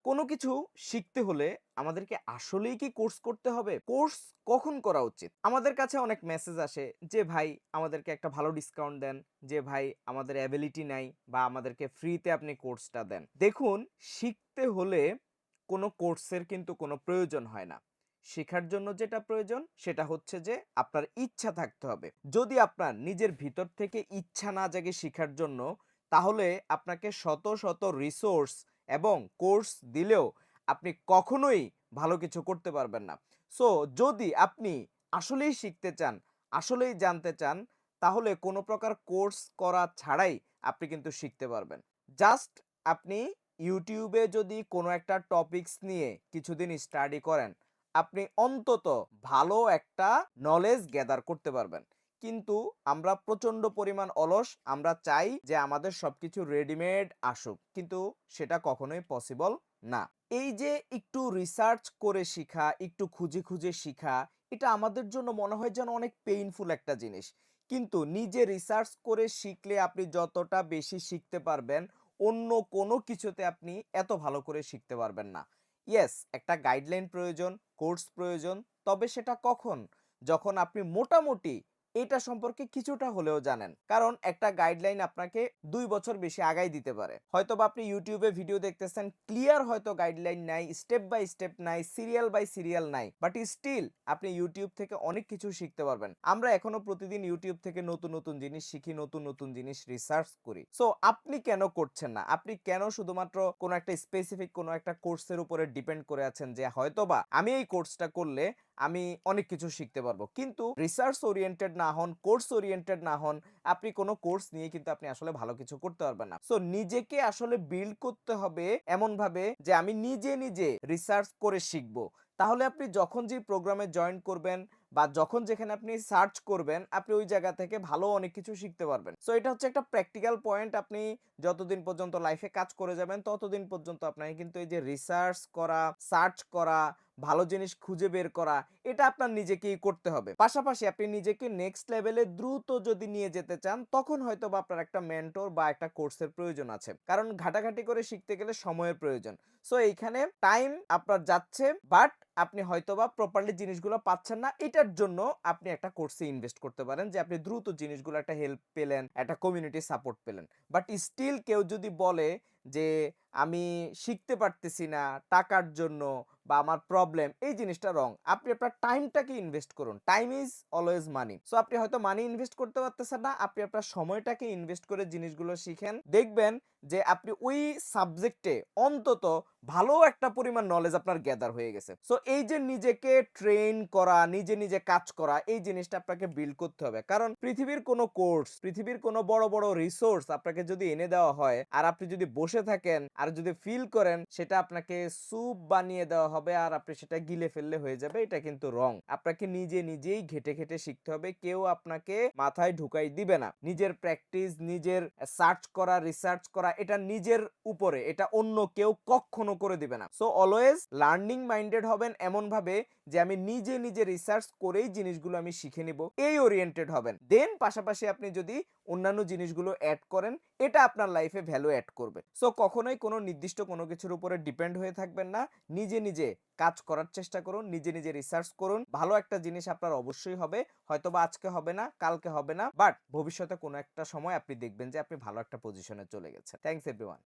কোনো কিছু শিখতে হলে আমাদেরকে আসলেই কি কোর্স করতে হবে? কোর্স কখন করা উচিত? আমাদের কাছে অনেক মেসেজ আসে যে, "ভাই আমাদেরকে একটা ভালো ডিসকাউন্ট দেন।" যে, "ভাই আমাদের অ্যাবিলিটি নাই বা আমাদেরকে ফ্রিতে আপনি কোর্সটা দেন।" দেখুন, শিখতে হলে কোনো কোর্সের কিন্তু কোনো প্রয়োজন হয় না। শেখার জন্য যেটা প্রয়োজন সেটা হচ্ছে যে আপনার ইচ্ছা থাকতে হবে। যদি আপনার নিজের ভিতর থেকে ইচ্ছা না জাগে শিখার জন্য, তাহলে আপনাকে শত, শত রিসোর্স এবং কোর্স দিলেও আপনি কখনোই ভালো কিছু করতে পারবেন না। সো যদি আপনি আসলেই শিখতে চান, আসলেই জানতে চান, তাহলে কোনো প্রকার কোর্স করা ছাড়াই আপনি কিন্তু শিখতে পারবেন। জাস্ট আপনি YouTube এ যদি কোনো একটা টপিকস নিয়ে কিছুদিন স্টাডি করেন, আপনি অন্তত ভালো একটা নলেজ গ্যাদার করতে পারবেন। কিন্তু আমরা প্রচণ্ড পরিমাণ অলস। আমরা চাই যে আমাদের সবকিছু রেডিমেড আসুক। কিন্তু সেটা কখনোই পসিবল না। এই যে একটু রিসার্চ করে শিখা, একটু খুঁজে, খুঁজে শিখা, এটা আমাদের জন্য মনে হয় যেন অনেক পেইনফুল একটা জিনিস। কিন্তু নিজে রিসার্চ করে শিখলে আপনি যতটা বেশি শিখতে পারবেন, অন্য কোনো কিছুতে আপনি এত ভালো করে শিখতে পারবেন না। ইয়েস, একটা গাইডলাইন প্রয়োজন, কোর্স প্রয়োজন। তবে সেটা কখন? যখন আপনি মোটামুটি এটা সম্পর্কে কিছুটা হলেও জানেন। কারণ একটা গাইডলাইন আপনাকে ২ বছর বেশি আগাই দিতে পারে। হয়তোবা আপনি YouTube এ ভিডিও দেখতেছেন, ক্লিয়ার হয়তো গাইডলাইন নাই, স্টেপ বাই স্টেপ নাই, সিরিয়াল বাই সিরিয়াল নাই। বাট স্টিল আপনি YouTube থেকে অনেক কিছু শিখতে পারবেন। আমরা এখনো প্রতিদিন YouTube থেকে নতুন, নতুন জিনিস শিখি, নতুন, নতুন জিনিস রিসার্চ করি। সো আপনি কেন করছেন না? আপনি কেন শুধুমাত্র কোনো একটা স্পেসিফিক কোনো একটা কোর্সের উপরে ডিপেন্ড করে আছেন যে হয়তোবা আমি এই কোর্সটা করলে আমি অনেক কিছু শিখতে পারবো। কিন্তু রিসার্চ ওরিয়েন্টেড না হন, কোর্স ওরিয়েন্টেড না হন, আপনি কোনো কোর্স নিয়ে কিন্তু আপনি আসলে ভালো কিছু করতে পারবেন না। সো নিজেকে আসলে বিল্ড করতে হবে এমনভাবে যে আমি নিজে, নিজে রিসার্চ করে শিখবো। তাহলে আপনি যখন যেই প্রোগ্রামে জয়েন করবেন বা যখন যেখানে আপনি সার্চ করবেন, আপনি ওই জায়গা থেকে ভালো অনেক কিছু শিখতে পারবেন। সো এটা হচ্ছে একটা প্র্যাকটিক্যাল পয়েন্ট। আপনি যতদিন পর্যন্ত লাইফে কাজ করে যাবেন, ততদিন পর্যন্ত আপনাকে কিন্তু এই যে রিসার্চ করা, সার্চ করা, ভালো জিনিস খুঁজে বের করা, এটা আপনার নিজেকেই করতে হবে। পাশাপাশি আপনি নিজেকে নেক্সট লেভেলে দ্রুত যদি নিয়ে যেতে চান, তখন হয়তোবা আপনার একটা মেন্টর বা একটা কোর্সের প্রয়োজন আছে। কারণ ঘাটাঘাটি করে শিখতে গেলে সময়ের প্রয়োজন। সো এইখানে টাইম আপনার যাচ্ছে, বাট আপনি হয়তোবা প্রপারলি জিনিসগুলো পাচ্ছেন না। এটার জন্য আপনি একটা কোর্সে ইনভেস্ট করতে পারেন যে আপনি দ্রুত জিনিসগুলো একটা হেল্প পেলেন, একটা কমিউনিটি সাপোর্ট পেলেন। বাট স্টিল কেউ যদি বলে যে আমি শিখতে পারতেছি না টাকার জন্য বা আমার প্রবলেম, এই জিনিসটা রং। আপনি আপনার টাইমটাকে ইনভেস্ট করুন। Time is always money. So আপনি হয়তো মানি ইনভেস্ট করতে পারতেছেন না, আপনি আপনার সময়টাকে ইনভেস্ট করে জিনিসগুলো শিখেন। দেখবেন যে আপনি ওই সাবজেক্টে অন্তত ভালো একটা পরিমাণ নলেজ আপনার গ্যাদার হয়ে গেছে। সো এই যে নিজেকে ট্রেন করা, নিজে, নিজে কাজ করা, এই জিনিসটা আপনাকে বিল্ড করতে হবে। কারণ পৃথিবীর কোনো কোর্স, পৃথিবীর কোনো বড়, বড় রিসোর্স আপনাকে যদি এনে দেওয়া হয় আর আপনি যদি বসে থাকেন আর যদি ফিল করেন সেটা আপনাকে স্যুপ বানিয়ে দেওয়া হবে আর আপনি সেটা গিলে ফেললে হয়ে যাবে, এটা কিন্তু রং। আপনাকে নিজে, নিজেই ঘেঁটে, ঘেঁটে শিখতে হবে। কেউ আপনাকে মাথায় ঢুকাই দিবে না। নিজের প্র্যাকটিস, নিজের সার্চ করা, রিসার্চ করা, এটা নিজের উপরে। এটা অন্য কেউ কক্ষনো করে দিবে না। সো অলওয়েজ লার্নিং মাইন্ডেড হবেন এমনভাবে যে আমি নিজে, নিজে রিসার্চ করেই জিনিসগুলো আমি শিখে নিব। এই ওরিয়েন্টেড হবেন। দেন পাশাপাশি আপনি যদি অন্যান্য জিনিসগুলো এড করেন, এটা আপনার লাইফে ভ্যালু এড করবে। সো কখনোই কোনো নির্দিষ্ট কোনো কিছুর উপরে ডিপেন্ড হয়ে থাকবেন না। নিজে, নিজে কাজ করার চেষ্টা করুন, নিজে, নিজে রিসার্চ করুন। ভালো একটা জিনিস আপনার অবশ্যই হবে। হয়তোবা আজকে হবে না, কালকে হবে না। বাট ভবিষ্যতে কোনো একটা সময় আপনি দেখবেন যে আপনি ভালো একটা পজিশনে চলে গেছেন। Thanks everyone.